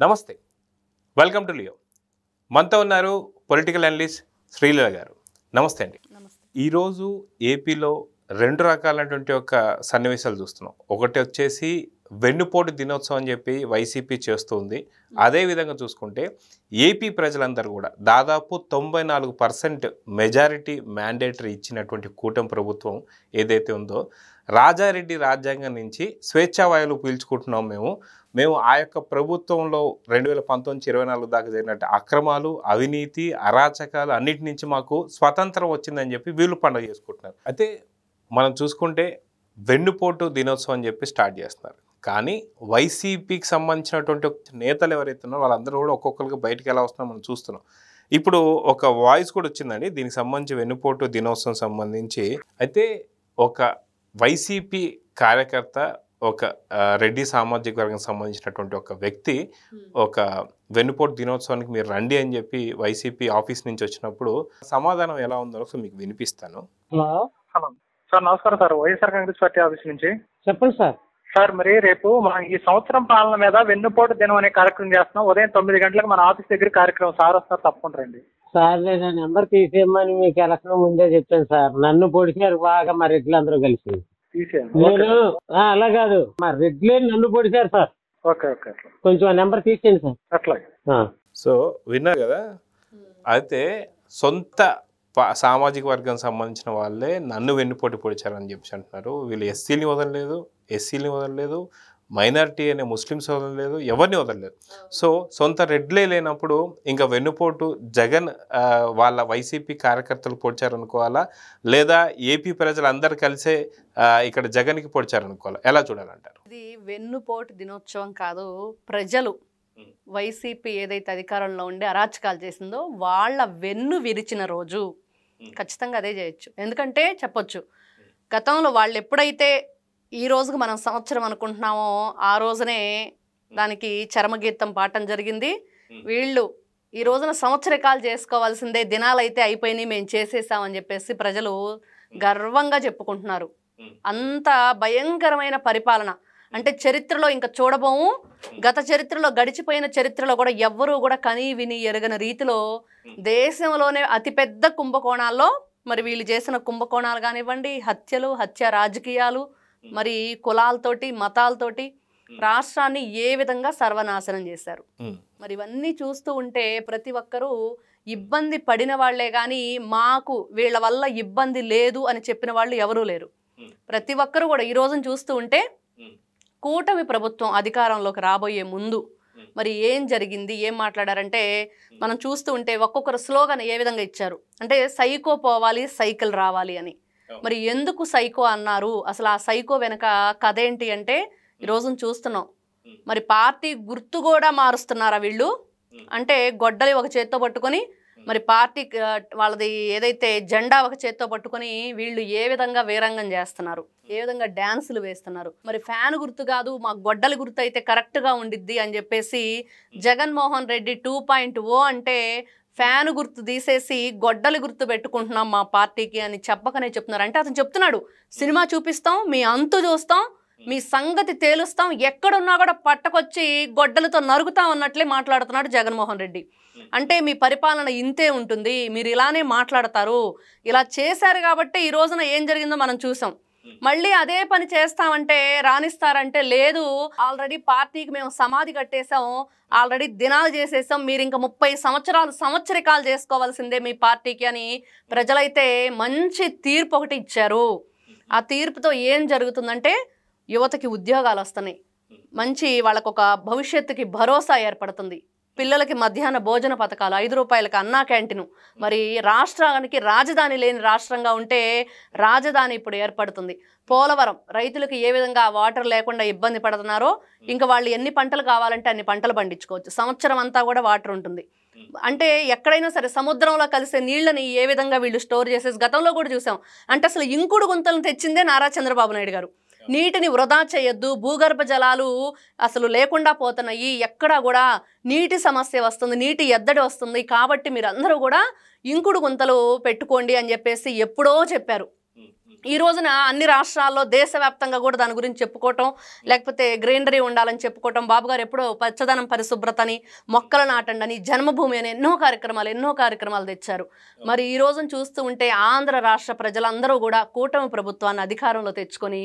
నమస్తే, welcome to Leo. మనతో ఉన్నారు పొలిటికల్ అనలిస్ట్ శ్రీలీల గారు. నమస్తే అండి. ఈరోజు ఏపీలో రెండు రకాలైనటువంటి ఒక సన్నివేశాలు చూస్తున్నాం. ఒకటి వచ్చేసి వెన్నుపోటు దినోత్సవం అని చెప్పి వైసీపీ చేస్తుంది. అదేవిధంగా చూసుకుంటే ఏపీ ప్రజలందరూ కూడా దాదాపు 94% మెజారిటీ మ్యాండేటరీ ఇచ్చినటువంటి కూటమి ప్రభుత్వం ఏదైతే ఉందో, రాజారెడ్డి రాజ్యాంగం నుంచి స్వేచ్ఛావాయువులు పీల్చుకుంటున్నాం మేము ఆ యొక్క ప్రభుత్వంలో 2019-24 దాకా జరిగినట్టు అక్రమాలు, అవినీతి, అరాచకాలు అన్నిటి నుంచి మాకు స్వతంత్రం వచ్చిందని చెప్పి వీళ్ళు పండుగ చేసుకుంటున్నారు. అయితే మనం చూసుకుంటే వెన్నుపోటు దినోత్సవం అని చెప్పి స్టార్ట్ చేస్తున్నారు. కానీ వైసీపీకి సంబంధించినటువంటి నేతలు ఎవరైతే ఉన్నారో వాళ్ళందరూ కూడా ఒక్కొక్కరికి బయటకు ఎలా వస్తున్నారో మనం చూస్తున్నాం. ఇప్పుడు ఒక వాయిస్ కూడా వచ్చిందండి దీనికి సంబంధించి, వెన్నుపోటు దినోత్సవం సంబంధించి. అయితే ఒక వైసీపీ కార్యకర్త, ఒక రెడ్డి సామాజిక వర్గం సంబంధించినటువంటి ఒక వ్యక్తి ఒక వెన్నుపోటు దినోత్సవానికి మీరు రండి అని చెప్పి వైసీపీ ఆఫీస్ నుంచి వచ్చినప్పుడు సమాధానం ఎలా ఉందో మీకు వినిపిస్తాను. హలో హలో సార్, నమస్కారం sir. YSR Congress party office నుంచి. చెప్పండి సార్. సార్, మరి రేపు మనం ఈ సంవత్సరం పాలన మీద వెన్నుపోటు దినం అనే కార్యక్రమం చేస్తున్నాం. ఉదయం 9 గంటలకు మన ఆఫీస్ దగ్గర కార్యక్రమం. సార్ వస్తారు, తప్పకుండా రండి. సార్ నేను నెంబర్ తీసేయమని మీకు ఎలక్షన్ ముందే చెప్పాను సార్. నన్ను పొడిచారు బాగా మా రెడ్లందరూ కలిసి. తీసేయండి. నేను అలా కాదు, మా రెడ్లే నన్ను పొడిచారు సార్. ఓకే ఓకే, అట్లా కొంచెం ఆ నెంబర్ తీసేయండి సార్. అట్లాగే. సో విన్నారు కదా. అయితే సొంత సామాజిక వర్గం సంబంధించిన వాళ్ళే నన్ను వెన్నుపోటు పొడిచారని చెప్పి అంటున్నారు. వీళ్ళు ఎస్సీని వదలలేదు, ఎస్సీని వదలలేదు, మైనారిటీ అనే ముస్లిమ్స్ వదలలేదు, ఎవరిని వదలలేదు. సో సొంత రెడ్లే లేనప్పుడు ఇంకా వెన్నుపోటు జగన్ వాళ్ళ వైసీపీ కార్యకర్తలు పొడిచారనుకోవాలా, లేదా ఏపీ ప్రజలందరూ కలిసే ఇక్కడ జగన్కి పొడిచారనుకోవాలా? ఎలా చూడాలంటారు? ఇది వెన్నుపోటు దినోత్సవం కాదు. ప్రజలు వైసీపీ ఏదైతే అధికారంలో ఉండి అరాచకాలు చేసిందో వాళ్ళ వెన్ను విరిచిన రోజు. ఖచ్చితంగా అదే చేయొచ్చు. ఎందుకంటే చెప్పొచ్చు, గతంలో వాళ్ళు ఎప్పుడైతే ఈ రోజుకు మనం సంవత్సరం అనుకుంటున్నామో ఆ రోజునే దానికి చరమగీతం పాడటం జరిగింది. వీళ్ళు ఈ రోజున సంవత్సరకాలు చేసుకోవాల్సిందే, దినాలైతే అయిపోయినాయి, మేము చేసేసామని చెప్పేసి ప్రజలు గర్వంగా చెప్పుకుంటున్నారు. అంత భయంకరమైన పరిపాలన అంటే చరిత్రలో ఇంకా చూడబోము. గత చరిత్రలో, గడిచిపోయిన చరిత్రలో కూడా ఎవ్వరూ కూడా కనీ విని ఎరగని రీతిలో దేశంలోనే అతిపెద్ద కుంభకోణాల్లో మరి వీళ్ళు చేసిన కుంభకోణాలు కానివ్వండి, హత్యలు, హత్య రాజకీయాలు, మరి కులాలతోటి, మతాలతోటి రాష్ట్రాన్ని ఏ విధంగా సర్వనాశనం చేశారు. మరి ఇవన్నీ చూస్తూ ఉంటే ప్రతి ఒక్కరూ ఇబ్బంది పడిన వాళ్లే కానీ మాకు వీళ్ళ వల్ల ఇబ్బంది లేదు అని చెప్పిన వాళ్ళు ఎవరూ లేరు. ప్రతి ఒక్కరు కూడా ఈ రోజును చూస్తూ ఉంటే కూటమి ప్రభుత్వం అధికారంలోకి రాబోయే ముందు మరి ఏం జరిగింది, ఏం మాట్లాడారంటే మనం చూస్తూ ఉంటే ఒక్కొక్కరు స్లోగన్ ఏ విధంగా ఇచ్చారు అంటే సైకో పోవాలి, సైకిల్ రావాలి అని. మరి ఎందుకు సైకో అన్నారు, అసలు ఆ సైకో వెనక కథ ఏంటి అంటే ఈ రోజును చూస్తున్నాం. మరి పార్టీ గుర్తు కూడా మారుస్తున్నారా వీళ్ళు? అంటే గొడ్డలి ఒక చేత్తో పట్టుకొని, మరి పార్టీ వాళ్ళది ఏదైతే జెండా ఒక చేత్తో పట్టుకొని వీళ్ళు ఏ విధంగా వీరంగం చేస్తున్నారు, ఏ విధంగా డ్యాన్సులు వేస్తున్నారు. మరి ఫ్యాన్ గుర్తు కాదు, మా గొడ్డలి గుర్తు అయితే కరెక్ట్గా ఉండిద్ది అని చెప్పేసి జగన్మోహన్ రెడ్డి 2.0 అంటే ఫ్యాన్ గుర్తు తీసేసి గొడ్డలి గుర్తు పెట్టుకుంటున్నాం మా పార్టీకి అని చెప్పకనే చెప్తున్నారు. అంటే అతను చెప్తున్నాడు, సినిమా చూపిస్తాం, మీ అంతు చూస్తాం, మీ సంగతి తేలుస్తాం, ఎక్కడున్నా కూడా పట్టకొచ్చి గొడ్డలతో నరుగుతాం అన్నట్లే మాట్లాడుతున్నాడు జగన్మోహన్ రెడ్డి. అంటే మీ పరిపాలన ఇంతే ఉంటుంది, మీరు ఇలానే మాట్లాడతారు, ఇలా చేశారు కాబట్టి ఈ రోజున ఏం జరిగిందో మనం చూసాం. మళ్ళీ అదే పని చేస్తామంటే రాణిస్తారంటే లేదు, ఆల్రెడీ పార్టీకి మేము సమాధి కట్టేసాం, ఆల్రెడీ దినాలు చేసేసాం, మీరు ఇంకా 30 సంవత్సరాలు సంవత్సరికాలు చేసుకోవాల్సిందే మీ పార్టీకి అని ప్రజలైతే మంచి తీర్పు ఒకటి ఇచ్చారు. ఆ తీర్పుతో ఏం జరుగుతుందంటే యువతకి ఉద్యోగాలు వస్తున్నాయి, మంచి వాళ్ళకు ఒక భవిష్యత్తుకి భరోసా ఏర్పడుతుంది. పిల్లలకి మధ్యాహ్న భోజన పథకాలు, 5 రూపాయలకి అన్నా క్యాంటీను. మరి రాష్ట్రానికి రాజధాని లేని రాష్ట్రంగా ఉంటే రాజధాని ఇప్పుడు ఏర్పడుతుంది. పోలవరం రైతులకు ఏ విధంగా వాటర్ లేకుండా ఇబ్బంది పడుతున్నారో ఇంకా వాళ్ళు ఎన్ని పంటలు కావాలంటే అన్ని పంటలు పండించుకోవచ్చు, సంవత్సరం అంతా కూడా వాటర్ ఉంటుంది. అంటే ఎక్కడైనా సరే సముద్రంలో కలిసే నీళ్ళని ఏ విధంగా వీళ్ళు స్టోర్ చేసేసి గతంలో కూడా చూసాం. అంటే అసలు ఇంకుడు గుంతలను తెచ్చిందే నారా చంద్రబాబు నాయుడు గారు. నీటిని వృధా చేయొద్దు, భూగర్భ జలాలు అసలు లేకుండా పోతున్నాయి, ఎక్కడా కూడా నీటి సమస్య వస్తుంది, నీటి ఎద్దడి వస్తుంది, కాబట్టి మీరందరూ కూడా ఇంకుడు గుంతలు పెట్టుకోండి అని చెప్పేసి ఎప్పుడో చెప్పారు. ఈ రోజున అన్ని రాష్ట్రాల్లో దేశవ్యాప్తంగా కూడా దాని గురించి చెప్పుకోవటం, లేకపోతే గ్రీనరీ ఉండాలని చెప్పుకోవటం, బాబు గారు ఎప్పుడో పచ్చదనం పరిశుభ్రతని, మొక్కలు నాటండి అని, జన్మభూమి అని ఎన్నో కార్యక్రమాలు తెచ్చారు. మరి ఈ రోజును చూస్తూ ఉంటే ఆంధ్ర రాష్ట్ర ప్రజలందరూ కూడా కూటమి ప్రభుత్వాన్ని అధికారంలో తెచ్చుకొని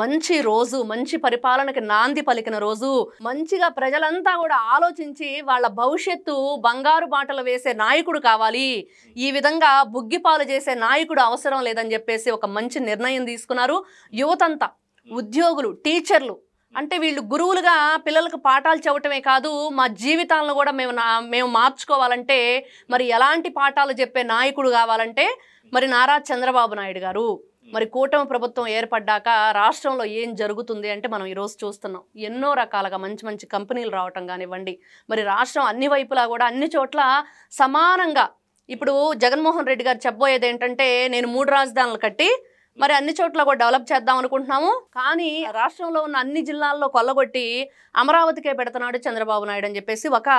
మంచి రోజు, మంచి పరిపాలనకి నాంది పలికిన రోజు, మంచిగా ప్రజలంతా కూడా ఆలోచించి వాళ్ళ భవిష్యత్తు బంగారు బాటలు వేసే నాయకుడు కావాలి, ఈ విధంగా బుగ్గిపాలు చేసే నాయకుడు అవసరం లేదని చెప్పేసి ఒక మంచి నిర్ణయం తీసుకున్నారు. యువతంతా, ఉద్యోగులు, టీచర్లు, అంటే వీళ్ళు గురువులుగా పిల్లలకు పాఠాలు చెప్పటమే కాదు, మా జీవితాలను కూడా మేము మార్చుకోవాలంటే మరి ఎలాంటి పాఠాలు చెప్పే నాయకుడు కావాలంటే మరి నారా చంద్రబాబు నాయుడు గారు. మరి కూటమి ప్రభుత్వం ఏర్పడ్డాక రాష్ట్రంలో ఏం జరుగుతుంది అంటే మనం ఈరోజు చూస్తున్నాం. ఎన్నో రకాలుగా మంచి మంచి కంపెనీలు రావటం కానివ్వండి, మరి రాష్ట్రం అన్ని వైపులా కూడా అన్ని చోట్ల సమానంగా. ఇప్పుడు జగన్మోహన్ రెడ్డి గారు చెప్పబోయేది ఏంటంటే, నేను 3 రాజధానులు కట్టి మరి అన్ని చోట్ల కూడా డెవలప్ చేద్దాం అనుకుంటున్నాము, కానీ రాష్ట్రంలో ఉన్న అన్ని జిల్లాల్లో కొల్లగొట్టి అమరావతికే పెడుతున్నాడు చంద్రబాబు నాయుడు అని చెప్పేసి ఒక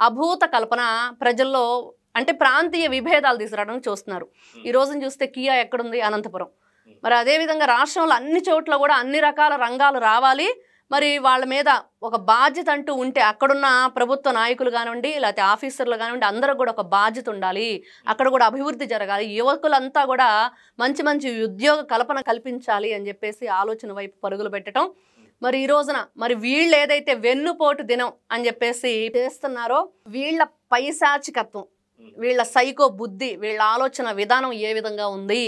అభూత కల్పన ప్రజల్లో, అంటే ప్రాంతీయ విభేదాలు తీసుకురావడానికి చూస్తున్నారు. ఈ రోజున చూస్తే కియా ఎక్కడుంది? అనంతపురం. మరి అదేవిధంగా రాష్ట్రంలో అన్ని చోట్ల కూడా అన్ని రకాల రంగాలు రావాలి, మరి వాళ్ళ మీద ఒక బాధ్యత అంటూ ఉంటే అక్కడున్న ప్రభుత్వ నాయకులు కానివ్వండి, లేకపోతే ఆఫీసర్లు కానివ్వండి, అందరూ కూడా ఒక బాధ్యత ఉండాలి, అక్కడ కూడా అభివృద్ధి జరగాలి, యువకులంతా కూడా మంచి మంచి ఉద్యోగ కల్పన కల్పించాలి అని చెప్పేసి ఆలోచన వైపు పరుగులు పెట్టడం. మరి ఈ రోజున మరి వీళ్ళు ఏదైతే వెన్నుపోటు దినం అని చెప్పేసి చేస్తున్నారో, వీళ్ళ పైశాచికత్వం, వీళ్ళ సైకో బుద్ధి, వీళ్ళ ఆలోచన విధానం ఏ విధంగా ఉంది,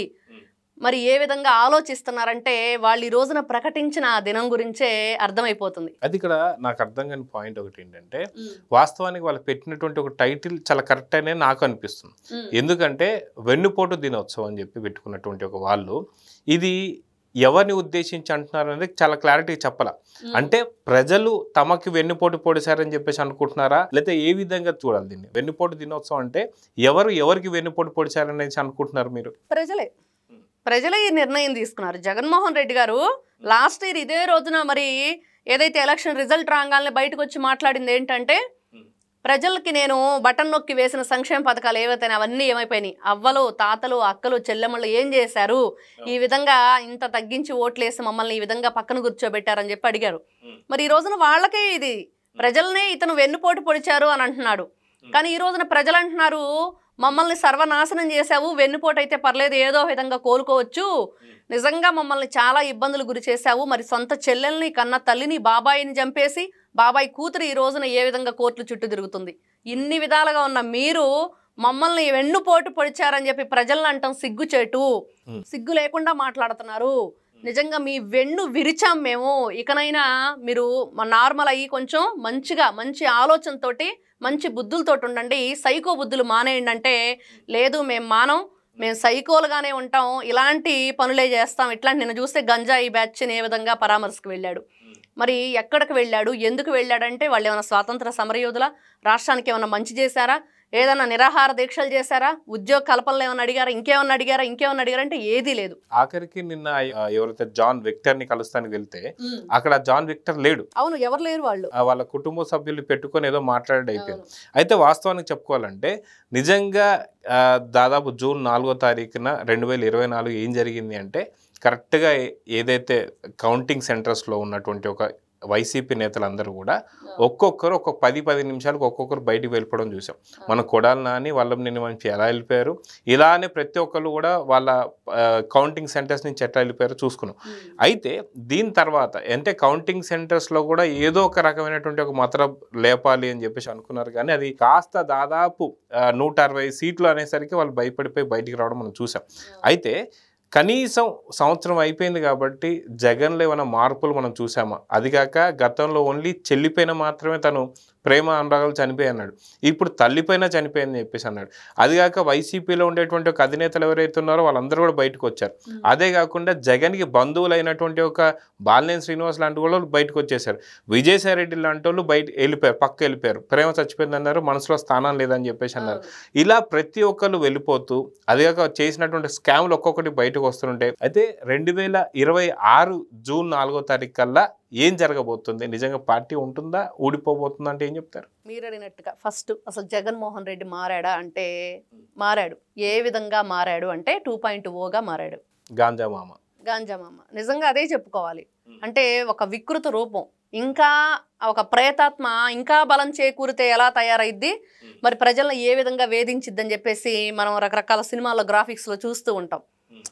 మరి ఏ విధంగా ఆలోచిస్తున్నారంటే వాళ్ళు ఈ రోజున ప్రకటించిన ఆ దినం గురించే అర్థమైపోతుంది. అది ఇక్కడ నాకు అర్థం కాని పాయింట్ ఒకటి ఏంటంటే, వాస్తవానికి వాళ్ళు పెట్టినటువంటి ఒక టైటిల్ చాలా కరెక్ట్ అనే నాకు అనిపిస్తుంది. ఎందుకంటే వెన్నుపోటు దినోత్సవం అని చెప్పి పెట్టుకున్నటువంటి ఒక వాళ్ళు ఇది ఎవరిని ఉద్దేశించి అంటున్నారు అనేది చాలా క్లారిటీ చెప్పాల. అంటే ప్రజలు తమకి వెన్నుపోటు పొడిచారని చెప్పేసి అనుకుంటున్నారా, లేకపోతే ఏ విధంగా చూడాలి దీన్ని? వెన్నుపోటు దినోత్సవం అంటే ఎవరికి వెన్నుపోటు పొడిచారనేసి అనుకుంటున్నారు మీరు? ప్రజలే ఈ నిర్ణయం తీసుకున్నారు. జగన్మోహన్ రెడ్డి గారు లాస్ట్ ఇయర్ ఇదే రోజున మరి ఏదైతే ఎలక్షన్ రిజల్ట్ రాగానే బయటకు వచ్చి మాట్లాడింది ఏంటంటే, ప్రజలకి నేను బటన్ నొక్కి వేసిన సంక్షేమ పథకాలు ఏవైతే అవన్నీ ఏమైపోయినాయి, అవ్వలు, తాతలు, అక్కలు, చెల్లెమ్మలు ఏం చేశారు, ఈ విధంగా ఇంత తగ్గించి ఓట్లేసి మమ్మల్ని ఈ విధంగా పక్కన కూర్చోబెట్టారని చెప్పి అడిగారు. మరి ఈ రోజున వాళ్ళకే ఇది ప్రజలనే ఇతను వెన్నుపోటు పొడిచారు అని అంటున్నాడు. కానీ ఈ రోజున ప్రజలు అంటున్నారు, మమ్మల్ని సర్వనాశనం చేసావు, వెన్నుపోటు అయితే పర్లేదు, ఏదో విధంగా కోలుకోవచ్చు, నిజంగా మమ్మల్ని చాలా ఇబ్బందులు గురి చేశావు, మరి సొంత చెల్లెల్ని, కన్న తల్లిని, బాబాయిని చంపేసి బాబాయ్ కూతురు ఈ రోజున ఏ విధంగా కోర్టులు చుట్టూ తిరుగుతుంది, ఇన్ని విధాలుగా ఉన్న మీరు మమ్మల్ని వెన్నుపోటు పొడిచారని చెప్పి ప్రజలను అంటాం సిగ్గుచేటు, సిగ్గు లేకుండా మాట్లాడుతున్నారు. నిజంగా మీ వెన్ను విరిచాం మేము, ఇకనైనా మీరు నార్మల్ అయ్యి కొంచెం మంచిగా మంచి ఆలోచనతోటి మంచి బుద్ధులతోటి ఉండండి, సైకో బుద్ధులు మానేయండి అంటే, లేదు మేము మానం, మేము సైకోలుగానే ఉంటాం, ఇలాంటి పనులే చేస్తాం. ఇట్లాంటి నిన్న చూస్తే గంజాయి బ్యాచ్ని ఏ విధంగా పరామర్శకు వెళ్ళాడు. మరి ఎక్కడికి వెళ్ళాడు, ఎందుకు వెళ్ళాడంటే వాళ్ళు ఏమైనా స్వాతంత్ర సమరయోధుల, రాష్ట్రానికి ఏమైనా మంచి చేశారా, ఏదైనా నిరాహార దీక్షలు చేశారా, ఉద్యోగ కల్పనలు ఏమైనా అడిగారా, ఇంకేమన్నా అడిగారంటే ఏదీ లేదు. ఆఖరికి నిన్న ఎవరైతే జాన్ విక్టర్ ని కలుస్తానికి వెళ్తే అక్కడ జాన్ విక్టర్ లేడు. అవును, ఎవరు లేరు, వాళ్ళ కుటుంబ సభ్యులు పెట్టుకొని ఏదో మాట్లాడి అయిపోయింది. అయితే వాస్తవానికి చెప్పుకోవాలంటే నిజంగా దాదాపు జూన్ 4వ తారీఖున 2024 ఏం జరిగింది అంటే, కరెక్ట్గా ఏదైతే కౌంటింగ్ సెంటర్స్లో ఉన్నటువంటి ఒక వైసీపీ నేతలందరూ కూడా ఒక్కొక్కరు 10 నిమిషాలకు ఒక్కొక్కరు బయటికి వెళ్ళిపోవడం చూసాం. మన కొడాలి నాని వల్లభనేని వంశీ ఎలా వెళ్ళిపోయారు, ఇలానే ప్రతి ఒక్కరు కూడా వాళ్ళ కౌంటింగ్ సెంటర్స్ నుంచి ఎట్లా వెళ్ళిపోయారో చూసుకున్నాం. అయితే దీని తర్వాత అంటే కౌంటింగ్ సెంటర్స్లో కూడా ఏదో ఒక రకమైనటువంటి ఒక మతర లేపాలి అని చెప్పేసి అనుకున్నారు, కానీ అది కాస్త దాదాపు 160 సీట్లు అనేసరికి వాళ్ళు భయపడిపోయి బయటికి రావడం మనం చూసాం. అయితే కనీసం సంవత్సరం అయిపోయింది కాబట్టి జగన్లో ఏమైనా మార్పులు మనం చూసామా? అది కాక గతంలో ఓన్లీ చెల్లిపైన మాత్రమే తను ప్రేమ అనురాగాలు చనిపోయి అన్నాడు, ఇప్పుడు తల్లిపైన చనిపోయిందని చెప్పేసి అన్నాడు. అది కాక వైసీపీలో ఉండేటువంటి ఒక అధినేతలు ఎవరైతే ఉన్నారో వాళ్ళందరూ కూడా బయటకు వచ్చారు. అదే కాకుండా జగన్కి బంధువులైనటువంటి ఒక బాలినేని శ్రీనివాస్ లాంటి వాళ్ళు బయటకు వచ్చేసారు. విజయసాయి రెడ్డి లాంటి వాళ్ళు వెళ్ళిపోయారు, పక్క వెళ్ళిపోయారు, ప్రేమ చచ్చిపోయింది అన్నారు, మనసులో స్థానం లేదని చెప్పేసి అన్నారు. ఇలా ప్రతి ఒక్కరు వెళ్ళిపోతూ అది కాక చేసినటువంటి స్కామ్లు ఒక్కొక్కటి బయటకు వస్తుంటాయి. అయితే 2026 జూన్ 4వ తారీఖు కల్లా ఏం జరగబోతుంది? నిజంగా పార్టీ ఉంటుందా, ఊడిపోబోతుందా అంటే ఏం చెప్తారు? మీరు అడిగినట్టుగా ఫస్ట్ అసలు జగన్మోహన్ రెడ్డి మారాడా అంటే మారాడు. ఏ విధంగా మారాడు అంటే 2.0గా మారాడు. గాంజా మామ. గాంజామామ నిజంగా అదే చెప్పుకోవాలి. అంటే ఒక వికృత రూపం, ఇంకా ఒక ప్రేతాత్మ ఇంకా బలం చేకూరితే ఎలా తయారైద్ది, మరి ప్రజలను ఏ విధంగా వేధించిద్దని చెప్పేసి మనం రకరకాల సినిమాల్లో గ్రాఫిక్స్లో చూస్తూ ఉంటాం.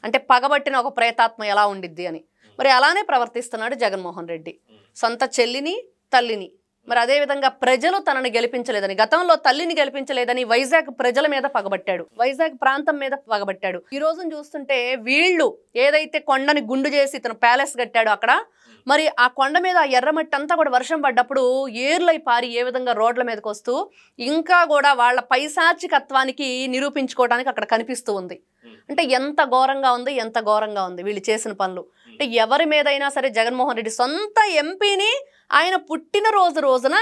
అంటే పగబట్టిన ఒక ప్రేతాత్మ ఎలా ఉండిద్ది అని. మరి అలానే ప్రవర్తిస్తున్నాడు జగన్మోహన్ రెడ్డి. సొంత చెల్లిని, తల్లిని, మరి అదేవిధంగా ప్రజలు తనని గెలిపించలేదని, గతంలో తల్లిని గెలిపించలేదని వైజాగ్ ప్రజల మీద పగబట్టాడు, వైజాగ్ ప్రాంతం మీద పగబట్టాడు. ఈ రోజున చూస్తుంటే వీళ్ళు ఏదైతే కొండని గుండు చేసి తన ప్యాలెస్ కట్టాడో అక్కడ, మరి ఆ కొండ మీద ఆ ఎర్రమట్టి అంతా కూడా వర్షం పడ్డప్పుడు ఏర్లై పారి ఏ విధంగా రోడ్ల మీదకి వస్తూ ఇంకా కూడా వాళ్ళ పైశాచికత్వానికి నిరూపించుకోవడానికి అక్కడ కనిపిస్తూ ఉంది. అంటే ఎంత ఘోరంగా ఉంది, ఎంత ఘోరంగా ఉంది వీళ్ళు చేసిన పనులు. అంటే ఎవరి మీదైనా సరే జగన్మోహన్ రెడ్డి సొంత ఎంపీని ఆయన పుట్టినరోజు రోజున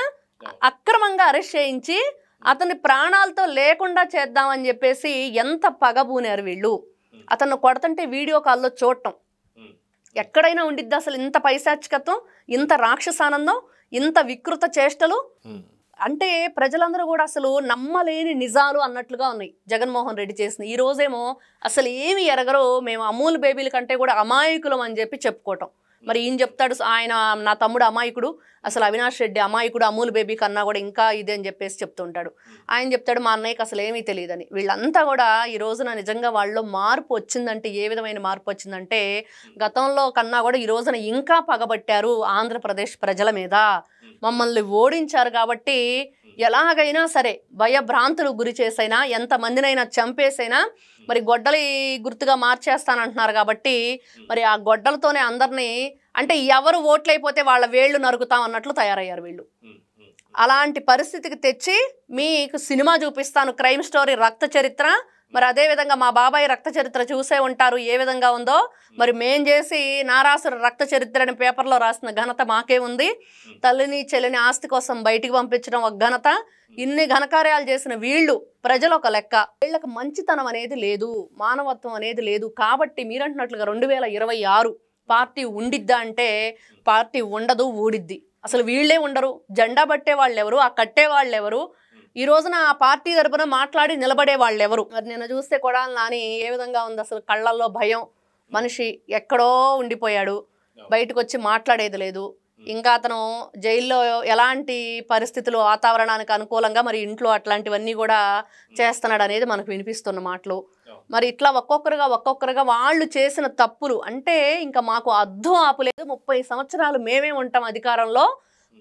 అక్రమంగా అరెస్ట్ చేయించి అతని ప్రాణాలతో లేకుండా చేద్దామని చెప్పేసి ఎంత పగబూనారు వీళ్ళు. అతను కొడుతుంటే వీడియో కాల్లో చూడటం ఎక్కడైనా ఉండిద్ది అసలు ఇంత పైశాచికత్వం, ఇంత రాక్షసానందం, ఇంత వికృత చేష్టలు. అంటే ప్రజలందరూ కూడా అసలు నమ్మలేని నిజాలు అన్నట్లుగా ఉన్నాయి జగన్మోహన్ రెడ్డి చేసిన. ఈ రోజేమో అసలు ఏమి ఎరగరో, మేము అమూల్ బేబీల కంటే కూడా అమాయకులం అని చెప్పి చెప్పుకోవటం. మరి ఈయన చెప్తాడు ఆయన నా తమ్ముడు అమాయకుడు, అసలు అవినాష్ రెడ్డి అమాయకుడు, అమూల్ బేబీ కన్నా కూడా ఇంకా ఇదే అని చెప్పేసి చెప్తుంటాడు. ఆయన చెప్తాడు మా అన్నయ్యకి అసలు ఏమీ తెలియదని. వీళ్ళంతా కూడా ఈ రోజున నిజంగా వాళ్ళలో మార్పు వచ్చిందంటే ఏ విధమైన మార్పు వచ్చిందంటే గతంలో కన్నా కూడా ఈ రోజున ఇంకా పగబట్టారు ఆంధ్రప్రదేశ్ ప్రజల మీద. మమ్మల్ని ఓడించారు కాబట్టి ఎలాగైనా సరే భయభ్రాంతులు గురి చేసైనా, ఎంతమందినైనా చంపేసైనా మరి గొడ్డలి గుర్తుగా మార్చేస్తానంటున్నారు కాబట్టి మరి ఆ గొడ్డలతోనే అందరినీ, అంటే ఎవరు ఓట్లయిపోతే వాళ్ళ వేళ్ళు నరుకుతాం అన్నట్లు తయారయ్యారు వీళ్ళు. అలాంటి పరిస్థితికి తెచ్చి మీకు సినిమా చూపిస్తాను, క్రైమ్ స్టోరీ రక్త చరిత్ర. మరి అదేవిధంగా మా బాబాయ్ రక్త చరిత్ర చూసే ఉంటారు ఏ విధంగా ఉందో. మరి మేం చేసి నారాసుర రక్త చరిత్ర అని పేపర్లో రాసిన ఘనత మాకే ఉంది. తల్లిని చెల్లిని ఆస్తి కోసం బయటికి పంపించడం ఒక ఘనత. ఇన్ని ఘనకార్యాలు చేసిన వీళ్ళు ప్రజలు ఒక లెక్క. వీళ్ళకి మంచితనం అనేది లేదు, మానవత్వం అనేది లేదు. కాబట్టి మీరంటున్నట్లుగా 2026 పార్టీ ఉండిద్దా అంటే పార్టీ ఉండదు, ఊడిద్ది. అసలు వీళ్ళే ఉండరు. జెండా పట్టే వాళ్ళు ఎవరు, ఆ కట్టే వాళ్ళు ఎవరు, ఈ రోజున ఆ పార్టీ తరపున మాట్లాడి నిలబడే వాళ్ళు ఎవరు? మరి నేను చూస్తే కొడాలి నాని ఏ విధంగా ఉంది, అసలు కళ్ళల్లో భయం, మనిషి ఎక్కడో ఉండిపోయాడు, బయటకు వచ్చి మాట్లాడేది లేదు. ఇంకా అతను జైల్లో ఎలాంటి పరిస్థితులు, వాతావరణానికి అనుకూలంగా మరి ఇంట్లో అట్లాంటివన్నీ కూడా చేస్తున్నాడు అనేది మనకు వినిపిస్తున్న మాటలు. మరి ఇట్లా ఒక్కొక్కరుగా వాళ్ళు చేసిన తప్పులు అంటే ఇంకా మాకు అద్దు ఆపులేదు. 30 సంవత్సరాలు మేమే ఉంటాం అధికారంలో,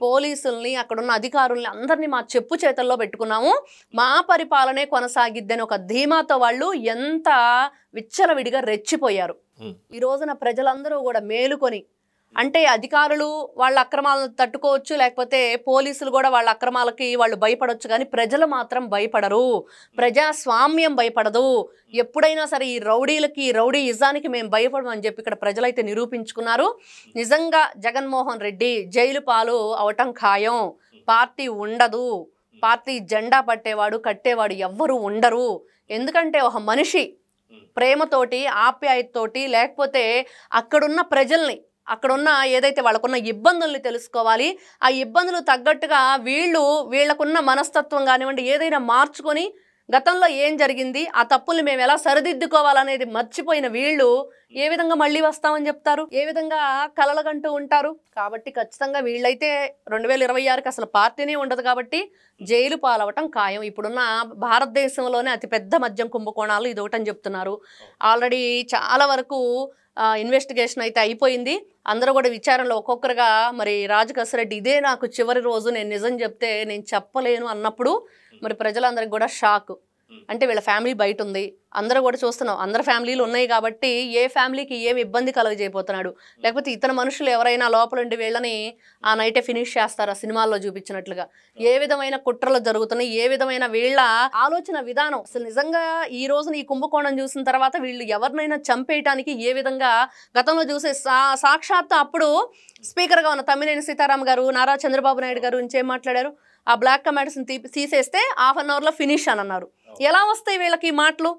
పోలీసుల్ని అక్కడున్న అధికారుల్ని అందరినీ మా చెప్పు చేతల్లో పెట్టుకున్నాము, మా పరిపాలనే కొనసాగిద్దని ఒక ధీమాతో వాళ్ళు ఎంత విచ్చలవిడిగా రెచ్చిపోయారు. ఈ రోజున ప్రజలందరూ కూడా మేలుకొని, అంటే అధికారులు వాళ్ళ అక్రమాలను తట్టుకోవచ్చు, లేకపోతే పోలీసులు కూడా వాళ్ళ అక్రమాలకి వాళ్ళు భయపడవచ్చు, కానీ ప్రజలు మాత్రం భయపడరు. ప్రజాస్వామ్యం భయపడదు. ఎప్పుడైనా సరే ఈ రౌడీలకి, రౌడీ ఇజానికి మేము భయపడమని చెప్పి ఇక్కడ ప్రజలైతే నిరూపించుకున్నారు. నిజంగా జగన్మోహన్ రెడ్డి జైలు పాలు అవటం ఖాయం. పార్టీ ఉండదు. పార్టీ జెండా పట్టేవాడు, కట్టేవాడు ఎవ్వరూ ఉండరు. ఎందుకంటే ఒక మనిషి ప్రేమతోటి, ఆప్యాయతతోటి, లేకపోతే అక్కడున్న ప్రజల్ని, అక్కడున్న ఏదైతే వాళ్ళకున్న ఇబ్బందుల్ని తెలుసుకోవాలి. ఆ ఇబ్బందులు తగ్గట్టుగా వీళ్ళకున్న మనస్తత్వం కానివ్వండి ఏదైనా మార్చుకొని గతంలో ఏం జరిగింది, ఆ తప్పుల్ని మేము ఎలా సరిదిద్దుకోవాలనేది మర్చిపోయిన వీళ్ళు ఏ విధంగా మళ్ళీ వస్తామని చెప్తారు, ఏ విధంగా కలలుగంటూ ఉంటారు. కాబట్టి ఖచ్చితంగా వీళ్ళైతే 2026కి అసలు పార్టీనే ఉండదు కాబట్టి జైలు పాలవటం ఖాయం. ఇప్పుడున్న భారతదేశంలోనే అతిపెద్ద మద్యం కుంభకోణాలు ఇది ఒకటని చెప్తున్నారు. ఆల్రెడీ చాలా వరకు ఇన్వెస్టిగేషన్ అయితే అయిపోయింది. అందరూ కూడా విచారణలో ఒక్కొక్కరుగా మరి రాజు కసిరెడ్డి ఇదే నాకు చివరి రోజు, నేను నిజం చెప్తే నేను చెప్పలేను అన్నప్పుడు మరి ప్రజలందరికీ కూడా షాక్. అంటే వీళ్ళ ఫ్యామిలీ బయట ఉంది, అందరూ కూడా చూస్తున్నాం, అందరు ఫ్యామిలీలు ఉన్నాయి కాబట్టి ఏ ఫ్యామిలీకి ఏమి ఇబ్బంది కలుగజేయబోతున్నాడు, లేకపోతే ఇతర మనుషులు ఎవరైనా లోపల ఉండి వీళ్ళని ఆ నైటే ఫినిష్ చేస్తారా సినిమాల్లో చూపించినట్లుగా, ఏ విధమైన కుట్రలు జరుగుతున్నాయి, ఏ విధమైన వీళ్ళ ఆలోచన విధానం. అసలు నిజంగా ఈ రోజున ఈ కుంభకోణం చూసిన తర్వాత వీళ్ళు ఎవరినైనా చంపేయటానికి ఏ విధంగా గతంలో చూసే సాక్షాత్తు అప్పుడు స్పీకర్గా ఉన్న తమ్మినేని సీతారాం గారు, నారా చంద్రబాబు నాయుడు గారు నుంచి ఏం మాట్లాడారు, ఆ బ్లాక్ కమెంట్స్ని తీసేస్తే 1/2 అవర్లో ఫినిష్ అని అన్నారు. ఎలా వస్తాయి వీళ్ళకి మాటలు?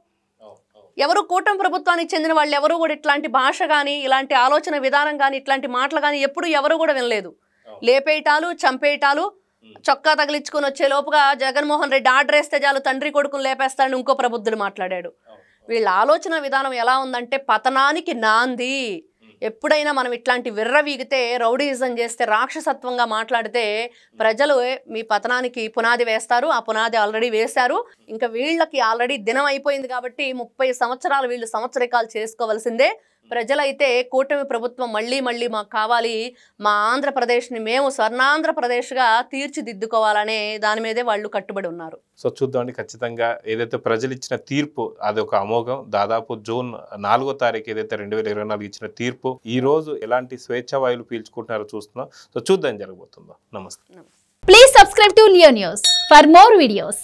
ఎవరు కూటమి ప్రభుత్వానికి చెందిన వాళ్ళు ఎవరు కూడా ఇట్లాంటి భాష కానీ, ఇలాంటి ఆలోచన విధానం కానీ, ఇట్లాంటి మాటలు కానీ ఎప్పుడు ఎవరు కూడా వినలేదు. లేపేయటాలు, చంపేయటాలు, చొక్కా తగిలించుకొని వచ్చే లోపుగా జగన్మోహన్ రెడ్డి ఆర్డర్ వేస్తే చాలు తండ్రి కొడుకుని లేపేస్తాడని ఇంకో ప్రబుద్ధుడు మాట్లాడాడు. వీళ్ళ ఆలోచన విధానం ఎలా ఉందంటే పతనానికి నాంది. ఎప్పుడైనా మనం ఇట్లాంటి విర్రవీగితే, రౌడీయిజం చేస్తే, రాక్షసత్వంగా మాట్లాడితే ప్రజలు మీ పతనానికి పునాది వేస్తారు. ఆ పునాది ఆల్రెడీ వేశారు. ఇంకా వీళ్ళకి ఆల్రెడీ దినం అయిపోయింది కాబట్టి 30 సంవత్సరాలు వీళ్ళు సంవత్సరికాలు చేసుకోవాల్సిందే. ప్రజలైతే కూటమి ప్రభుత్వం మళ్ళీ మళ్ళీ మాకు కావాలి, మా ఆంధ్రప్రదేశ్ని మేము స్వర్ణాంధ్రప్రదేశ్గా తీర్చిదిద్దుకోవాలనే దాని మీదే వాళ్ళు కట్టుబడి ఉన్నారు. సో చూద్దామండి, ఖచ్చితంగా ఏదైతే ప్రజలు ఇచ్చిన తీర్పు అది ఒక అమోఘం. దాదాపు జూన్ 4వ తారీఖు ఏదైతే 2024 ఇచ్చిన తీర్పు ఈ రోజు ఎలాంటి స్వేచ్ఛ వాయువులు పీల్చుకుంటున్నారో చూస్తున్నాం. సో చూద్దాం జరగబోతుందో. నమస్తే. Please subscribe to Leo News for more videos.